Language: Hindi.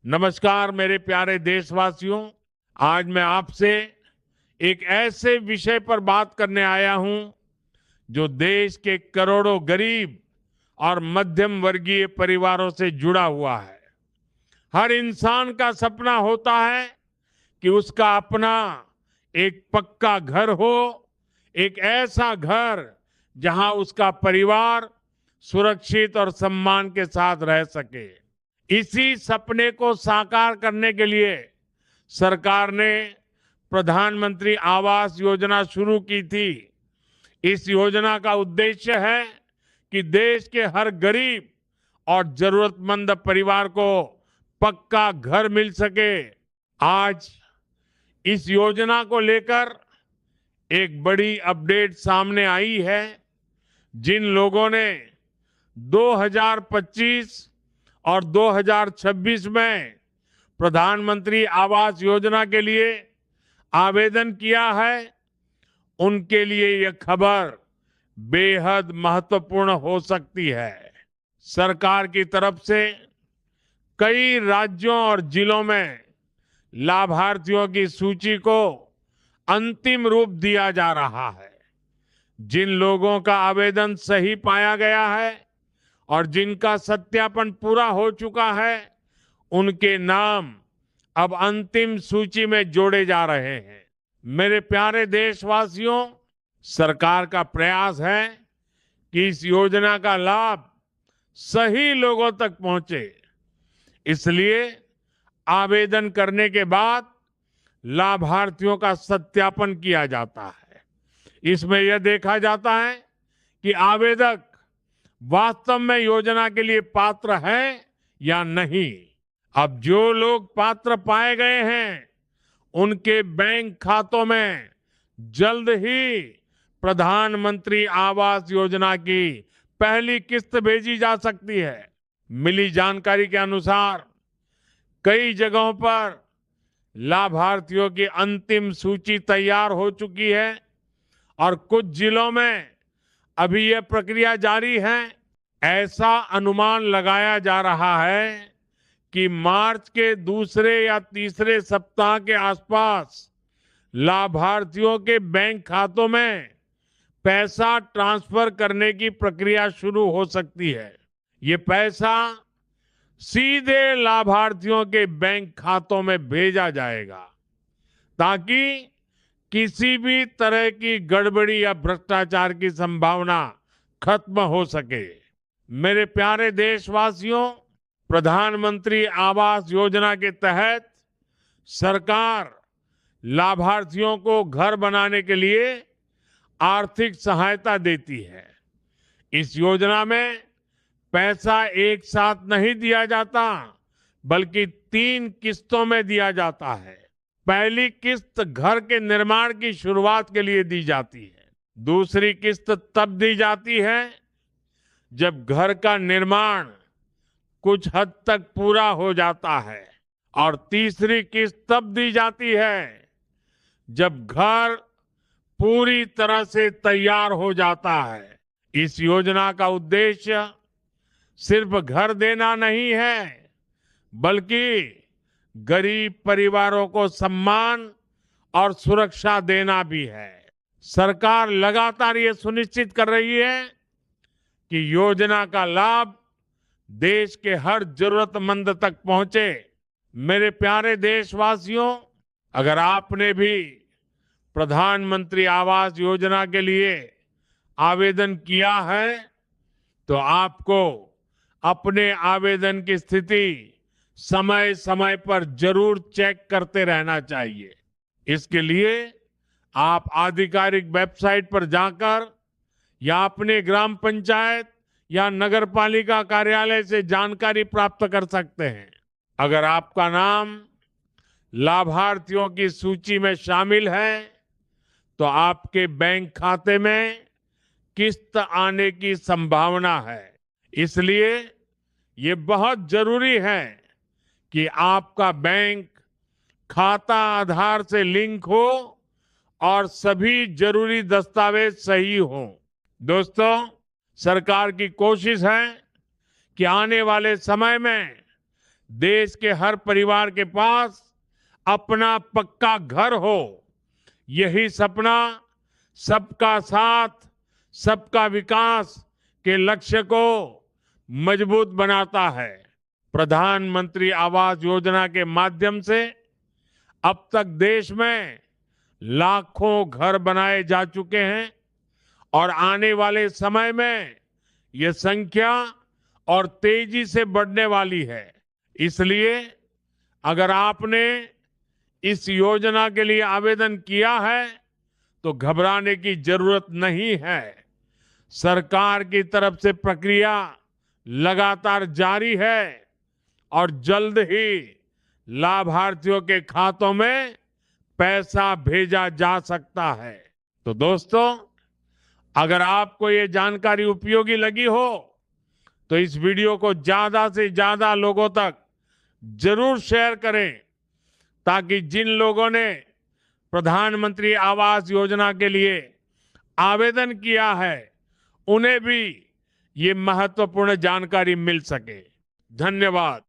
नमस्कार मेरे प्यारे देशवासियों। आज मैं आपसे एक ऐसे विषय पर बात करने आया हूं जो देश के करोड़ों गरीब और मध्यम वर्गीय परिवारों से जुड़ा हुआ है। हर इंसान का सपना होता है कि उसका अपना एक पक्का घर हो, एक ऐसा घर जहां उसका परिवार सुरक्षित और सम्मान के साथ रह सके। इसी सपने को साकार करने के लिए सरकार ने प्रधानमंत्री आवास योजना शुरू की थी। इस योजना का उद्देश्य है कि देश के हर गरीब और जरूरतमंद परिवार को पक्का घर मिल सके। आज इस योजना को लेकर एक बड़ी अपडेट सामने आई है। जिन लोगों ने 2025 और 2026 में प्रधानमंत्री आवास योजना के लिए आवेदन किया है, उनके लिए यह खबर बेहद महत्वपूर्ण हो सकती है। सरकार की तरफ से कई राज्यों और जिलों में लाभार्थियों की सूची को अंतिम रूप दिया जा रहा है। जिन लोगों का आवेदन सही पाया गया है और जिनका सत्यापन पूरा हो चुका है, उनके नाम अब अंतिम सूची में जोड़े जा रहे हैं। मेरे प्यारे देशवासियों, सरकार का प्रयास है कि इस योजना का लाभ सही लोगों तक पहुंचे। इसलिए आवेदन करने के बाद लाभार्थियों का सत्यापन किया जाता है। इसमें यह देखा जाता है कि आवेदक वास्तव में योजना के लिए पात्र है या नहीं। अब जो लोग पात्र पाए गए हैं, उनके बैंक खातों में जल्द ही प्रधानमंत्री आवास योजना की पहली किस्त भेजी जा सकती है। मिली जानकारी के अनुसार कई जगहों पर लाभार्थियों की अंतिम सूची तैयार हो चुकी है और कुछ जिलों में अभी यह प्रक्रिया जारी है। ऐसा अनुमान लगाया जा रहा है कि मार्च के दूसरे या तीसरे सप्ताह के आसपास लाभार्थियों के बैंक खातों में पैसा ट्रांसफर करने की प्रक्रिया शुरू हो सकती है। ये पैसा सीधे लाभार्थियों के बैंक खातों में भेजा जाएगा ताकि किसी भी तरह की गड़बड़ी या भ्रष्टाचार की संभावना खत्म हो सके। मेरे प्यारे देशवासियों, प्रधानमंत्री आवास योजना के तहत सरकार लाभार्थियों को घर बनाने के लिए आर्थिक सहायता देती है। इस योजना में पैसा एक साथ नहीं दिया जाता, बल्कि 3 किस्तों में दिया जाता है। पहली किस्त घर के निर्माण की शुरुआत के लिए दी जाती है। दूसरी किस्त तब दी जाती है जब घर का निर्माण कुछ हद तक पूरा हो जाता है और तीसरी किस्त तब दी जाती है जब घर पूरी तरह से तैयार हो जाता है। इस योजना का उद्देश्य सिर्फ घर देना नहीं है, बल्कि गरीब परिवारों को सम्मान और सुरक्षा देना भी है। सरकार लगातार ये सुनिश्चित कर रही है कि योजना का लाभ देश के हर जरूरतमंद तक पहुंचे। मेरे प्यारे देशवासियों, अगर आपने भी प्रधानमंत्री आवास योजना के लिए आवेदन किया है, तो आपको अपने आवेदन की स्थिति समय समय पर जरूर चेक करते रहना चाहिए। इसके लिए आप आधिकारिक वेबसाइट पर जाकर या अपने ग्राम पंचायत या नगर पालिका कार्यालय से जानकारी प्राप्त कर सकते हैं। अगर आपका नाम लाभार्थियों की सूची में शामिल है, तो आपके बैंक खाते में किस्त आने की संभावना है। इसलिए ये बहुत जरूरी है कि आपका बैंक खाता आधार से लिंक हो और सभी जरूरी दस्तावेज सही हों। दोस्तों, सरकार की कोशिश है कि आने वाले समय में देश के हर परिवार के पास अपना पक्का घर हो, यही सपना सबका साथ, सबका विकास के लक्ष्य को मजबूत बनाता है। प्रधानमंत्री आवास योजना के माध्यम से अब तक देश में लाखों घर बनाए जा चुके हैं और आने वाले समय में यह संख्या और तेजी से बढ़ने वाली है। इसलिए अगर आपने इस योजना के लिए आवेदन किया है तो घबराने की जरूरत नहीं है। सरकार की तरफ से प्रक्रिया लगातार जारी है और जल्द ही लाभार्थियों के खातों में पैसा भेजा जा सकता है। तो दोस्तों, अगर आपको ये जानकारी उपयोगी लगी हो तो इस वीडियो को ज्यादा से ज्यादा लोगों तक जरूर शेयर करें, ताकि जिन लोगों ने प्रधानमंत्री आवास योजना के लिए आवेदन किया है उन्हें भी ये महत्वपूर्ण जानकारी मिल सके। धन्यवाद।